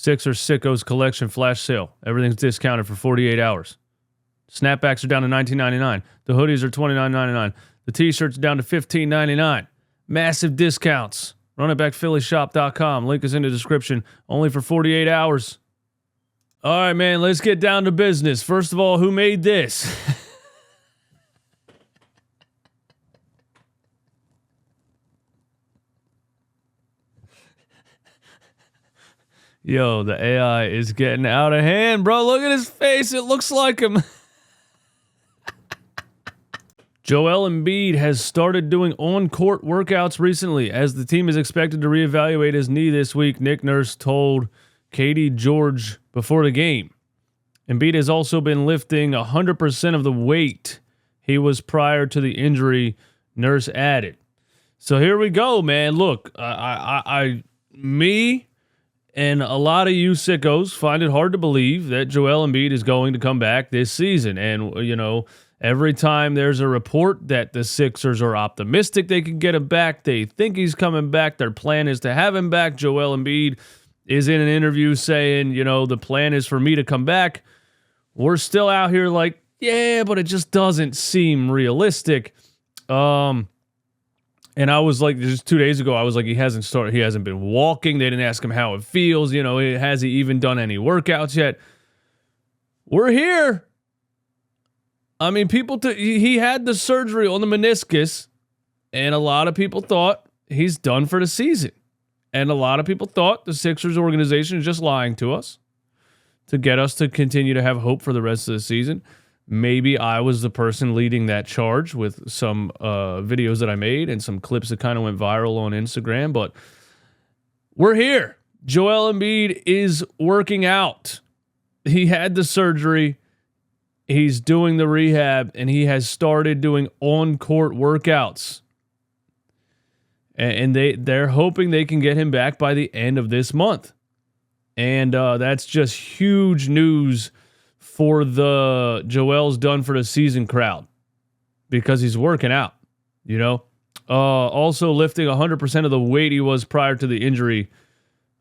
Sixers Sickos Collection Flash Sale. Everything's discounted for 48 hours. Snapbacks are down to $19.99. The hoodies are $29.99. The t-shirts are down to $15.99. Massive discounts. RunItBackPhillyShop.com. Link is in the description. Only for 48 hours. All right, man, let's get down to business. First of all, who made this? Yo, the AI is getting out of hand, bro. Look at his face. It looks like him. Joel Embiid has started doing on-court workouts recently as the team is expected to reevaluate his knee this week, Nick Nurse told Katie George before the game. Embiid has also been lifting 100% of the weight he was prior to the injury, Nurse added. So here we go, man. Look, me and a lot of you sickos find it hard to believe that Joel Embiid is going to come back this season. And, you know, every time there's a report that the Sixers are optimistic they can get him back, they think he's coming back, their plan is to have him back. Joel Embiid is in an interview saying, you know, the plan is for me to come back. We're still out here like, yeah, but it just doesn't seem realistic. And I was like, just 2 days ago, I was like, he hasn't been walking. They didn't ask him how it feels. You know, has he even done any workouts yet? We're here. I mean, he had the surgery on the meniscus, and a lot of people thought he's done for the season. And a lot of people thought the Sixers organization is just lying to us to get us to continue to have hope for the rest of the season. Maybe I was the person leading that charge with some videos that I made and some clips that kind of went viral on Instagram. But we're here. Joel Embiid is working out. He had the surgery. He's doing the rehab, and he has started doing on-court workouts. And they're hoping they can get him back by the end of this month. And that's just huge news for the Joel's done for the season crowd because he's working out, you know. Also lifting 100% of the weight he was prior to the injury.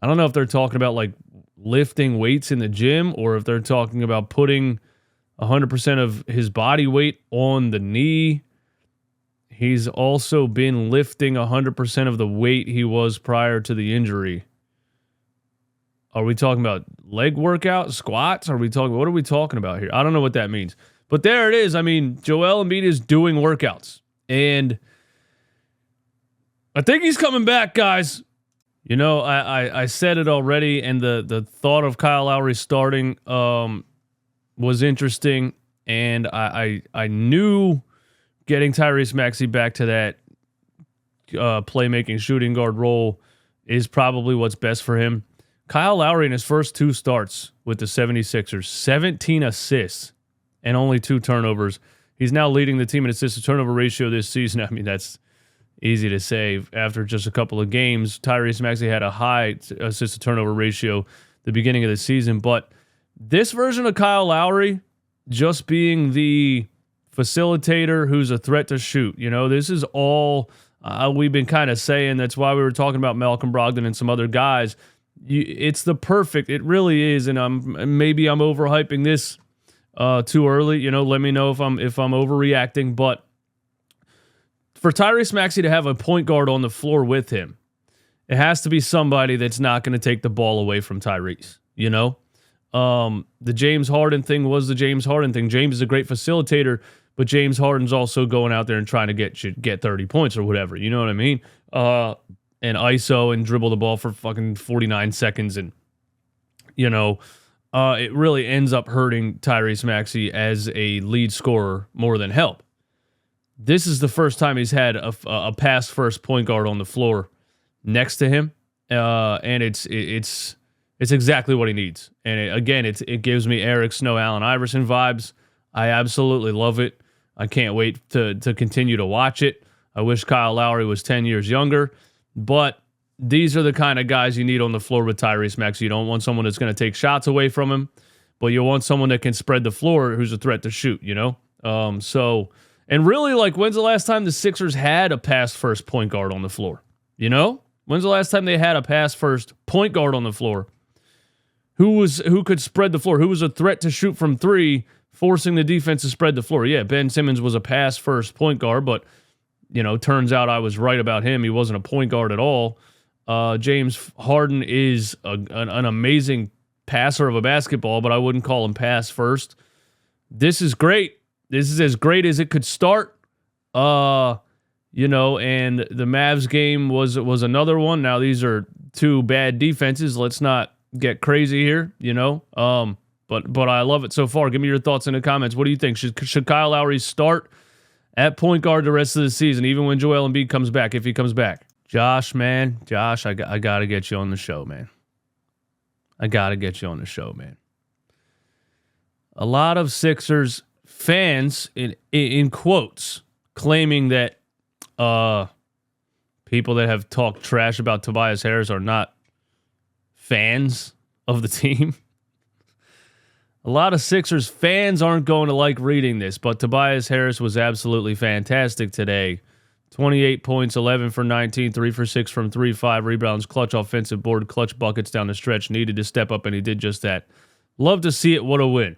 I don't know if they're talking about like lifting weights in the gym or if they're talking about putting 100% of his body weight on the knee. He's also been lifting 100% of the weight he was prior to the injury. Are we talking about leg workout, squats? What are we talking about here? I don't know what that means. But there it is. I mean, Joel Embiid is doing workouts. And I think he's coming back, guys. You know, I said it already, and the thought of Kyle Lowry starting was interesting. And I knew getting Tyrese Maxey back to that playmaking shooting guard role is probably what's best for him. Kyle Lowry in his first 2 starts with the 76ers, 17 assists and only 2 turnovers. He's now leading the team in assist-to-turnover ratio this season. I mean, that's easy to say after just a couple of games. Tyrese Maxey had a high assist-to-turnover ratio at the beginning of the season. But this version of Kyle Lowry just being the facilitator who's a threat to shoot, you know, this is all we've been kind of saying. That's why we were talking about Malcolm Brogdon and some other guys. It's the perfect. It really is, and maybe I'm overhyping this too early. You know, let me know if I'm overreacting. But for Tyrese Maxey to have a point guard on the floor with him, it has to be somebody that's not going to take the ball away from Tyrese. You know, the James Harden thing was the James Harden thing. James is a great facilitator, but James Harden's also going out there and trying to get 30 points or whatever. You know what I mean? And ISO and dribble the ball for fucking 49 seconds. And, you know, it really ends up hurting Tyrese Maxey as a lead scorer more than help. This is the first time he's had a pass-first point guard on the floor next to him. And it's exactly what he needs. And it gives me Eric Snow, Allen Iverson vibes. I absolutely love it. I can't wait to continue to watch it. I wish Kyle Lowry was 10 years younger. But these are the kind of guys you need on the floor with Tyrese Maxey. You don't want someone that's going to take shots away from him, but you want someone that can spread the floor who's a threat to shoot, you know? And really, like, when's the last time the Sixers had a pass-first point guard on the floor? You know? When's the last time they had a pass-first point guard on the floor? who could spread the floor, who was a threat to shoot from three, forcing the defense to spread the floor. Yeah, Ben Simmons was a pass-first point guard, but, turns out I was right about him. He wasn't a point guard at all. James Harden is an amazing passer of a basketball, but I wouldn't call him pass-first. This is great. This is as great as it could start. And the Mavs game was another one. Now, these are two bad defenses. Let's not get crazy here, But I love it so far. Give me your thoughts in the comments. What do you think? Should Kyle Lowry start at point guard the rest of the season, even when Joel Embiid comes back, if he comes back? Josh, I got to get you on the show, man. A lot of Sixers fans, in quotes, claiming that people that have talked trash about Tobias Harris are not fans of the team. A lot of Sixers fans aren't going to like reading this, but Tobias Harris was absolutely fantastic today. 28 points, 11 for 19, 3 for 6 from 3, 5 rebounds, clutch offensive board, clutch buckets down the stretch. Needed to step up, and he did just that. Love to see it. What a win.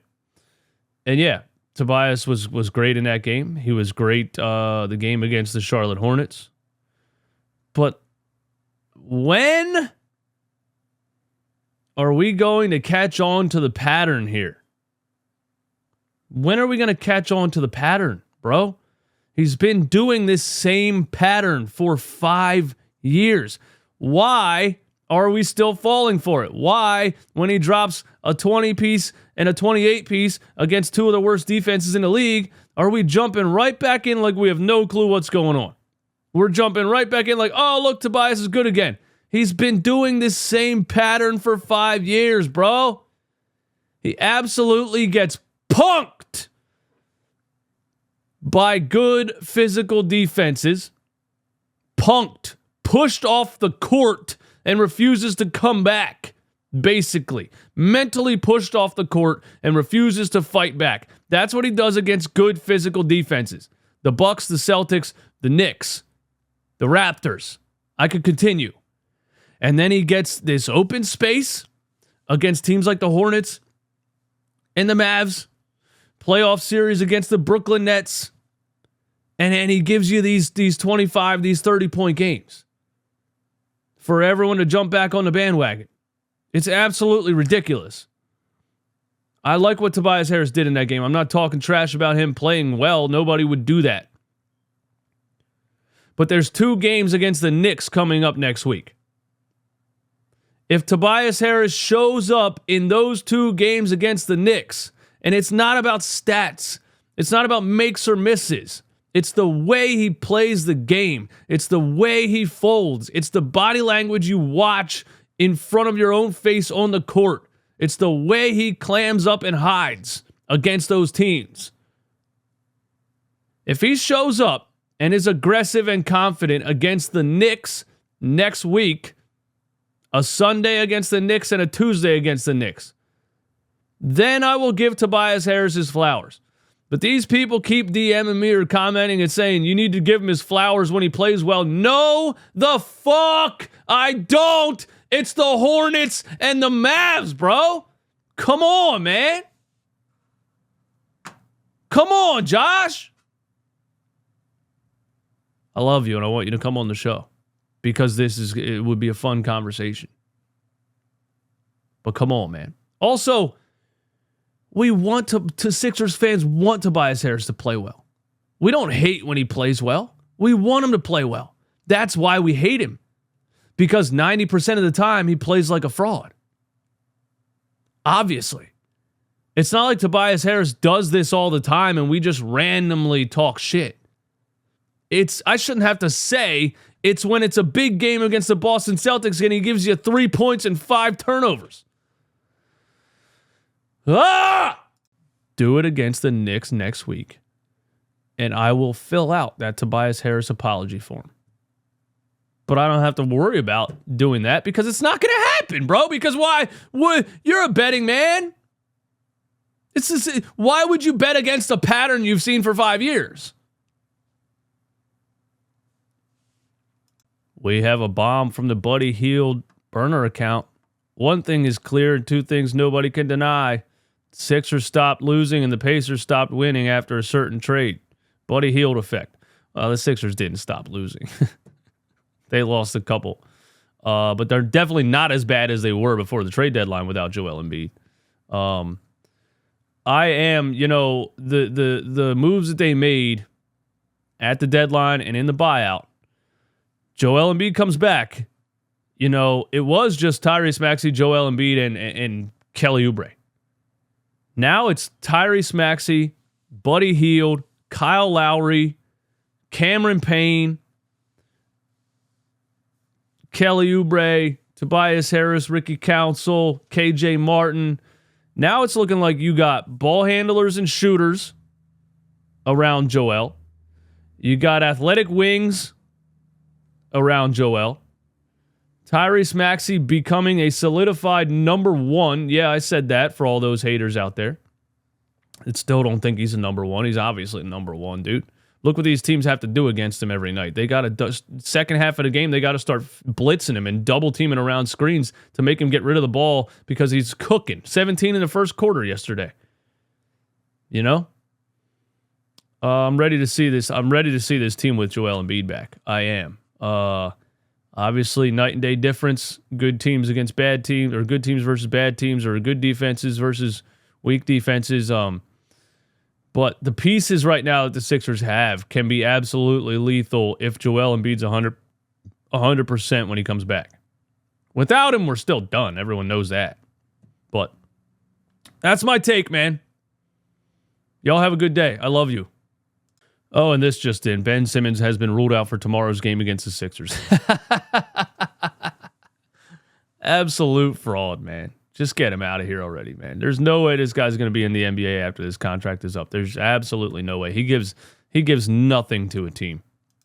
And yeah, Tobias was great in that game. He was great the game against the Charlotte Hornets. But when are we going to catch on to the pattern here? When are we going to catch on to the pattern, bro? He's been doing this same pattern for 5 years. Why are we still falling for it? Why, when he drops a 20-piece and a 28-piece against two of the worst defenses in the league, are we jumping right back in like we have no clue what's going on? We're jumping right back in like, oh, look, Tobias is good again. He's been doing this same pattern for 5 years, bro. He absolutely gets punked by good physical defenses. Punked. Pushed off the court and refuses to come back. Basically. Mentally pushed off the court and refuses to fight back. That's what he does against good physical defenses. The Bucks, the Celtics, the Knicks, the Raptors. I could continue. And then he gets this open space against teams like the Hornets and the Mavs. Playoff series against the Brooklyn Nets. And he gives you these 25, these 30-point games for everyone to jump back on the bandwagon. It's absolutely ridiculous. I like what Tobias Harris did in that game. I'm not talking trash about him playing well. Nobody would do that. But there's 2 games against the Knicks coming up next week. If Tobias Harris shows up in those 2 games against the Knicks, and it's not about stats, it's not about makes or misses, it's the way he plays the game, it's the way he folds, it's the body language you watch in front of your own face on the court, it's the way he clams up and hides against those teams. If he shows up and is aggressive and confident against the Knicks next week, a Sunday against the Knicks and a Tuesday against the Knicks, then I will give Tobias Harris his flowers. But these people keep DMing me or commenting and saying, you need to give him his flowers when he plays well. No, the fuck I don't. It's the Hornets and the Mavs, bro. Come on, man. Come on, Josh. I love you and I want you to come on the show because it would be a fun conversation. But come on, man. Also, we want to Sixers fans want Tobias Harris to play well. We don't hate when he plays well. We want him to play well. That's why we hate him. Because 90% of the time he plays like a fraud. Obviously. It's not like Tobias Harris does this all the time and we just randomly talk shit. I shouldn't have to say it's when it's a big game against the Boston Celtics and he gives you 3 points and 5 turnovers. Do it against the Knicks next week. And I will fill out that Tobias Harris apology form. But I don't have to worry about doing that because it's not going to happen, bro. Because why? You're a betting man. Why would you bet against a pattern you've seen for 5 years? We have a bomb from the Buddy Hield burner account. one thing is clear and two things nobody can deny. Sixers stopped losing and the Pacers stopped winning after a certain trade. Buddy Hield effect. The Sixers didn't stop losing. They lost a couple. But they're definitely not as bad as they were before the trade deadline without Joel Embiid. I am, the moves that they made at the deadline and in the buyout. Joel Embiid comes back. It was just Tyrese Maxey, Joel Embiid, and Kelly Oubre. Now it's Tyrese Maxey, Buddy Hield, Kyle Lowry, Cameron Payne, Kelly Oubre, Tobias Harris, Ricky Council, KJ Martin. Now it's looking like you got ball handlers and shooters around Joel. You got athletic wings around Joel. Tyrese Maxey becoming a solidified number one. Yeah, I said that for all those haters out there. I still don't think he's a number one. He's obviously a number one, dude. Look what these teams have to do against him every night. They got to, second half of the game, they got to start blitzing him and double teaming around screens to make him get rid of the ball because he's cooking. 17 in the first quarter yesterday. I'm ready to see this. I'm ready to see this team with Joel Embiid back. I am. Obviously, night and day difference. Good teams against bad teams, or good teams versus bad teams, or good defenses versus weak defenses. But the pieces right now that the Sixers have can be absolutely lethal if Joel Embiid's 100% when he comes back. Without him, we're still done. Everyone knows that. But that's my take, man. Y'all have a good day. I love you. Oh, and this just in. Ben Simmons has been ruled out for tomorrow's game against the Sixers. Absolute fraud, man. Just get him out of here already, man. There's no way this guy's going to be in the NBA after this contract is up. There's absolutely no way. He gives nothing to a team.